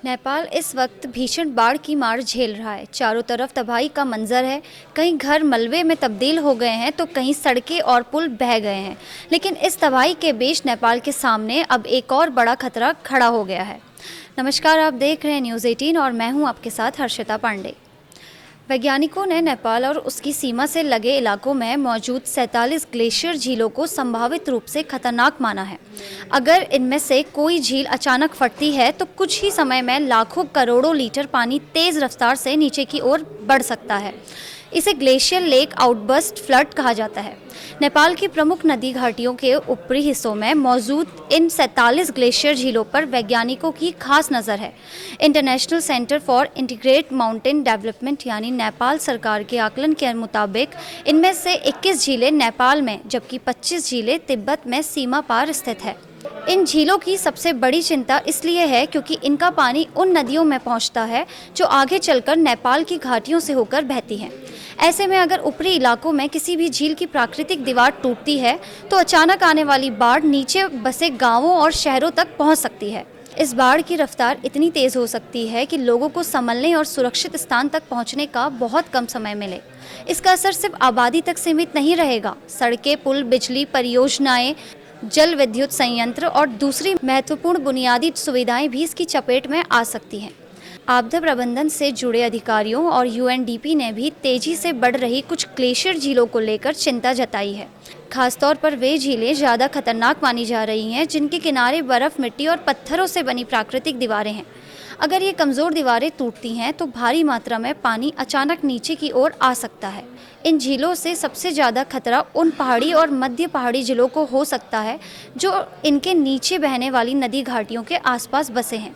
नेपाल इस वक्त भीषण बाढ़ की मार झेल रहा है। चारों तरफ तबाही का मंजर है। कहीं घर मलबे में तब्दील हो गए हैं तो कहीं सड़कें और पुल बह गए हैं। लेकिन इस तबाही के बीच नेपाल के सामने अब एक और बड़ा खतरा खड़ा हो गया है। नमस्कार, आप देख रहे हैं न्यूज़ 18 और मैं हूं आपके साथ हर्षिता पांडे। वैज्ञानिकों ने नेपाल और उसकी सीमा से लगे इलाकों में मौजूद 47 ग्लेशियर झीलों को संभावित रूप से खतरनाक माना है। अगर इनमें से कोई झील अचानक फटती है तो कुछ ही समय में लाखों करोड़ों लीटर पानी तेज रफ्तार से नीचे की ओर बढ़ सकता है। इसे ग्लेशियर लेक आउटबर्स्ट फ्लड कहा जाता है। नेपाल की प्रमुख नदी घाटियों के ऊपरी हिस्सों में मौजूद इन 47 ग्लेशियर झीलों पर वैज्ञानिकों की खास नज़र है। International centre for integrated mountain development यानी नेपाल सरकार के आकलन के मुताबिक इनमें से 21 झीलें नेपाल में जबकि 25 झीलें तिब्बत में सीमा पार स्थित है। इन झीलों की सबसे बड़ी चिंता इसलिए है क्योंकि इनका पानी उन नदियों में पहुंचता है जो आगे चलकर नेपाल की घाटियों से होकर बहती हैं। ऐसे में अगर ऊपरी इलाकों में किसी भी झील की प्राकृतिक दीवार टूटती है तो अचानक आने वाली बाढ़ नीचे बसे गांवों और शहरों तक पहुंच सकती है। इस बाढ़ की रफ्तार इतनी तेज हो सकती है कि लोगों को संभलने और सुरक्षित स्थान तक पहुंचने का बहुत कम समय मिले। इसका असर सिर्फ आबादी तक सीमित नहीं रहेगा। सड़कें, पुल, बिजली परियोजनाएं, जल विद्युत संयंत्र और दूसरी महत्वपूर्ण बुनियादी सुविधाएं भी इसकी चपेट में आ सकती हैं। आपदा प्रबंधन से जुड़े अधिकारियों और यूएनडीपी ने भी तेजी से बढ़ रही कुछ ग्लेशियर झीलों को लेकर चिंता जताई है। खासतौर पर वे झीलें ज़्यादा खतरनाक मानी जा रही हैं जिनके किनारे बर्फ़, मिट्टी और पत्थरों से बनी प्राकृतिक दीवारें हैं। अगर ये कमज़ोर दीवारें टूटती हैं तो भारी मात्रा में पानी अचानक नीचे की ओर आ सकता है। इन झीलों से सबसे ज़्यादा खतरा उन पहाड़ी और मध्य पहाड़ी जिलों को हो सकता है जो इनके नीचे बहने वाली नदी घाटियों के आसपास बसे हैं।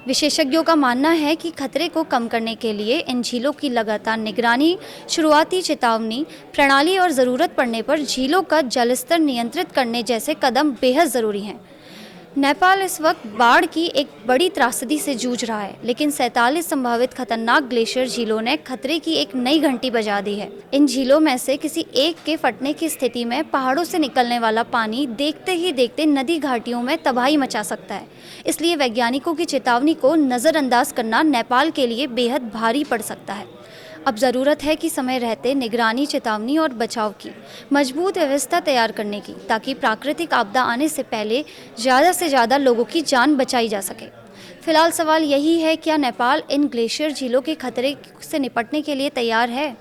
विशेषज्ञों का मानना है कि खतरे को कम करने के लिए इन झीलों की लगातार निगरानी, शुरुआती चेतावनी प्रणाली और ज़रूरत पड़ने पर झीलों का जलस्तर नियंत्रित करने जैसे कदम बेहद ज़रूरी हैं। नेपाल इस वक्त बाढ़ की एक बड़ी त्रासदी से जूझ रहा है, लेकिन 47 संभावित खतरनाक ग्लेशियर झीलों ने खतरे की एक नई घंटी बजा दी है। इन झीलों में से किसी एक के फटने की स्थिति में पहाड़ों से निकलने वाला पानी देखते ही देखते नदी घाटियों में तबाही मचा सकता है। इसलिए वैज्ञानिकों की चेतावनी को नज़रअंदाज करना नेपाल के लिए बेहद भारी पड़ सकता है। अब ज़रूरत है कि समय रहते निगरानी, चेतावनी और बचाव की मजबूत व्यवस्था तैयार करने की, ताकि प्राकृतिक आपदा आने से पहले ज़्यादा से ज़्यादा लोगों की जान बचाई जा सके। फिलहाल सवाल यही है, क्या नेपाल इन ग्लेशियर झीलों के खतरे से निपटने के लिए तैयार है?